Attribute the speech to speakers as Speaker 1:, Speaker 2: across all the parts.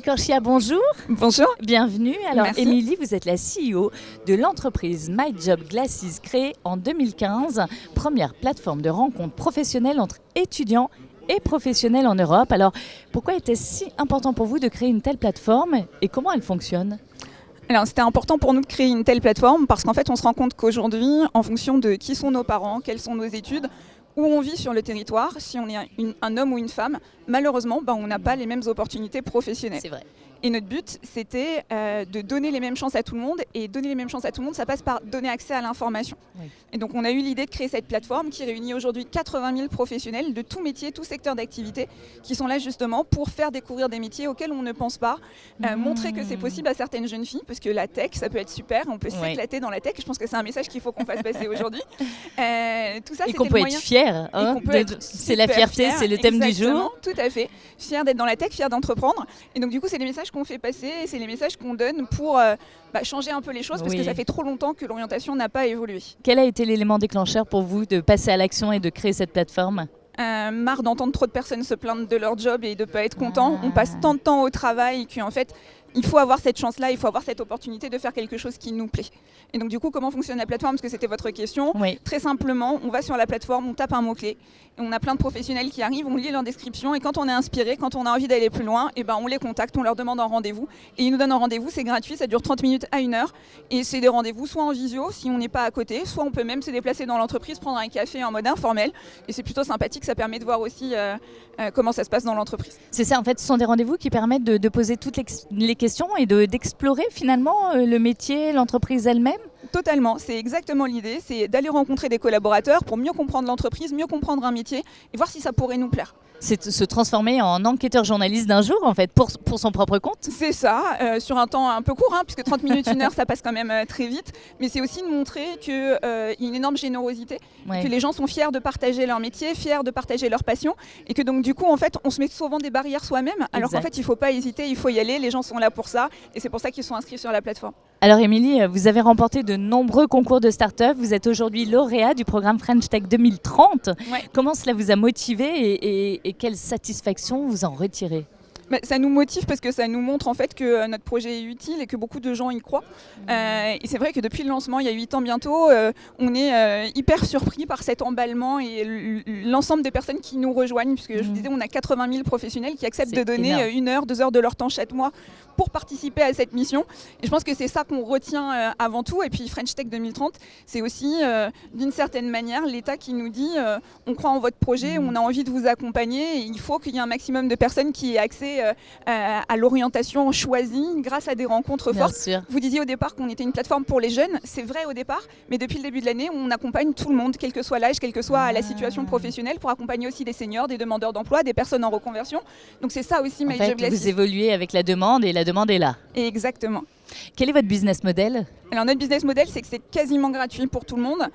Speaker 1: Corchia, bonjour.
Speaker 2: Bonjour.
Speaker 1: Bienvenue. Alors,
Speaker 2: Merci.
Speaker 1: Émilie, vous êtes la CEO de l'entreprise My Job Glasses, créée en 2015, première plateforme de rencontres professionnelles entre étudiants et professionnels en Europe. Alors, pourquoi était-ce si important pour vous de créer une telle plateforme et comment elle fonctionne ?
Speaker 2: Alors, c'était important pour nous de créer une telle plateforme parce qu'en fait, on se rend compte qu'aujourd'hui, en fonction de qui sont nos parents, quelles sont nos études, où on vit sur le territoire, si on est un homme ou une femme, malheureusement, on n'a pas les mêmes opportunités professionnelles.
Speaker 1: C'est vrai.
Speaker 2: Et notre but, c'était de donner les mêmes chances à tout le monde. Et donner les mêmes chances à tout le monde, ça passe par donner accès à l'information.
Speaker 1: Oui.
Speaker 2: Et donc, on a eu l'idée de créer cette plateforme qui réunit aujourd'hui 80 000 professionnels de tout métier, tout secteur d'activité, qui sont là justement pour faire découvrir des métiers auxquels on ne pense pas, montrer que c'est possible à certaines jeunes filles, parce que la tech, ça peut être super, on peut s'éclater dans la tech. Je pense que c'est un message qu'il faut qu'on fasse passer aujourd'hui. Tout ça,
Speaker 1: et qu'on peut être fier. C'est la fierté, c'est le thème du jour.
Speaker 2: Tout à fait. Fier d'être dans la tech, fier d'entreprendre. Et donc, du coup, c'est les messages qu'on fait passer et c'est les messages qu'on donne pour changer un peu les choses parce que ça fait trop longtemps que l'orientation n'a pas évolué.
Speaker 1: Quel a été l'élément déclencheur pour vous de passer à l'action et de créer cette plateforme ?
Speaker 2: Marre d'entendre trop de personnes se plaindre de leur job et de ne pas être content. On passe tant de temps au travail qu'en fait, il faut avoir cette chance-là, il faut avoir cette opportunité de faire quelque chose qui nous plaît. Et donc du coup, comment fonctionne la plateforme ? Parce que c'était votre question.
Speaker 1: Oui.
Speaker 2: Très simplement, on va sur la plateforme, on tape un mot-clé, et on a plein de professionnels qui arrivent, on lit leur description, et quand on est inspiré, quand on a envie d'aller plus loin, on les contacte, on leur demande un rendez-vous, et ils nous donnent un rendez-vous, c'est gratuit, ça dure 30 minutes à 1 heure, et c'est des rendez-vous soit en visio, si on n'est pas à côté, soit on peut même se déplacer dans l'entreprise, prendre un café en mode informel, et c'est plutôt sympathique, ça permet de voir aussi comment ça se passe dans l'entreprise.
Speaker 1: C'est ça, en fait, ce sont des rendez-vous qui permettent de poser toutes les questions et d'explorer finalement le métier, l'entreprise elle-même.
Speaker 2: Totalement, c'est exactement l'idée, c'est d'aller rencontrer des collaborateurs pour mieux comprendre l'entreprise, mieux comprendre un métier et voir si ça pourrait nous plaire.
Speaker 1: C'est se transformer en enquêteur journaliste d'un jour, en fait, pour son propre compte.
Speaker 2: C'est ça, sur un temps un peu court, puisque 30 minutes, 1 heure, ça passe quand même très vite. Mais c'est aussi de montrer qu'il y a une énorme générosité, que les gens sont fiers de partager leur métier, fiers de partager leur passion, et que donc du coup, en fait, on se met souvent des barrières soi-même, alors qu'en fait, il ne faut pas hésiter, il faut y aller, les gens sont là pour ça, et c'est pour ça qu'ils sont inscrits sur la plateforme.
Speaker 1: Alors Émilie, vous avez remporté de nombreux concours de start-up, vous êtes aujourd'hui lauréat du programme French Tech 2030.
Speaker 2: Ouais.
Speaker 1: Comment cela vous a motivé et quelle satisfaction vous en retirez ?
Speaker 2: Ça nous motive parce que ça nous montre en fait que notre projet est utile et que beaucoup de gens y croient. Et c'est vrai que depuis le lancement, il y a 8 ans bientôt, on est hyper surpris par cet emballement et l'ensemble des personnes qui nous rejoignent, puisque je vous disais, on a 80 000 professionnels qui acceptent de donner énorme. 1 heure, 2 heures de leur temps chaque mois pour participer à cette mission. Et je pense que c'est ça qu'on retient avant tout. Et puis French Tech 2030, c'est aussi d'une certaine manière l'État qui nous dit on croit en votre projet, on a envie de vous accompagner et il faut qu'il y ait un maximum de personnes qui aient accès à l'orientation choisie grâce à des rencontres fortes. Vous disiez au départ qu'on était une plateforme pour les jeunes, c'est vrai au départ, mais depuis le début de l'année, on accompagne tout le monde, quel que soit l'âge, quelle que soit la situation professionnelle, pour accompagner aussi des seniors, des demandeurs d'emploi, des personnes en reconversion. Donc c'est ça aussi My Job Glasses.
Speaker 1: Vous évoluez avec la demande et la demande est là.
Speaker 2: Exactement.
Speaker 1: Quel est votre business model ?
Speaker 2: Alors notre business model, c'est que c'est quasiment gratuit pour tout le monde.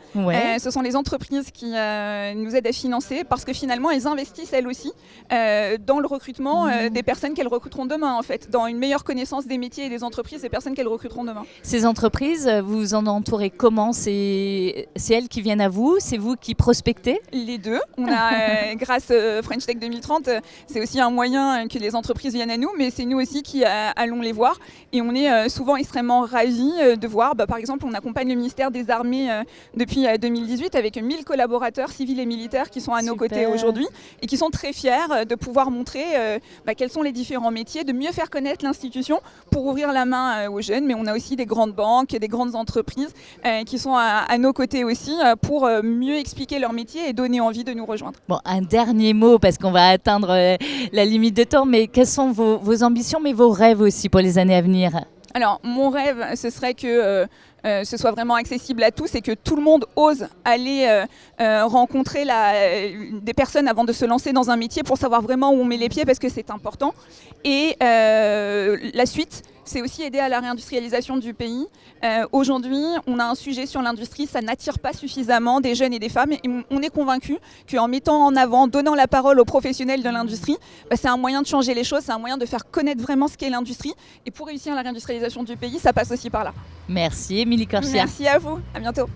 Speaker 2: Ce sont les entreprises qui nous aident à financer parce que finalement, elles investissent elles aussi dans le recrutement des personnes qu'elles recruteront demain, en fait, dans une meilleure connaissance des métiers et des entreprises des personnes qu'elles recruteront demain.
Speaker 1: Ces entreprises, vous en entourez comment ? C'est elles qui viennent à vous ? C'est vous qui prospectez ?
Speaker 2: Les deux. On a, grâce French Tech 2030, c'est aussi un moyen que les entreprises viennent à nous, mais c'est nous aussi qui allons les voir. Et on est souvent extrêmement ravis de voir, par exemple, on accompagne le ministère des Armées depuis 2018 avec 1000 collaborateurs civils et militaires qui sont à nos côtés aujourd'hui et qui sont très fiers de pouvoir montrer quels sont les différents métiers, de mieux faire connaître l'institution pour ouvrir la main aux jeunes. Mais on a aussi des grandes banques, des grandes entreprises qui sont à nos côtés aussi pour mieux expliquer leur métier et donner envie de nous rejoindre. Bon,
Speaker 1: un dernier mot parce qu'on va atteindre la limite de temps, mais quelles sont vos ambitions, mais vos rêves aussi pour les années à venir ?
Speaker 2: Alors, mon rêve, ce serait que ce soit vraiment accessible à tous et que tout le monde ose aller rencontrer des personnes avant de se lancer dans un métier pour savoir vraiment où on met les pieds parce que c'est important. Et la suite, c'est aussi aider à la réindustrialisation du pays. Aujourd'hui, on a un sujet sur l'industrie, ça n'attire pas suffisamment des jeunes et des femmes. Et on est convaincus qu'en mettant en avant, donnant la parole aux professionnels de l'industrie, c'est un moyen de changer les choses, c'est un moyen de faire connaître vraiment ce qu'est l'industrie. Et pour réussir la réindustrialisation du pays, ça passe aussi par là.
Speaker 1: Merci Émilie Corchia.
Speaker 2: Merci à vous, à bientôt.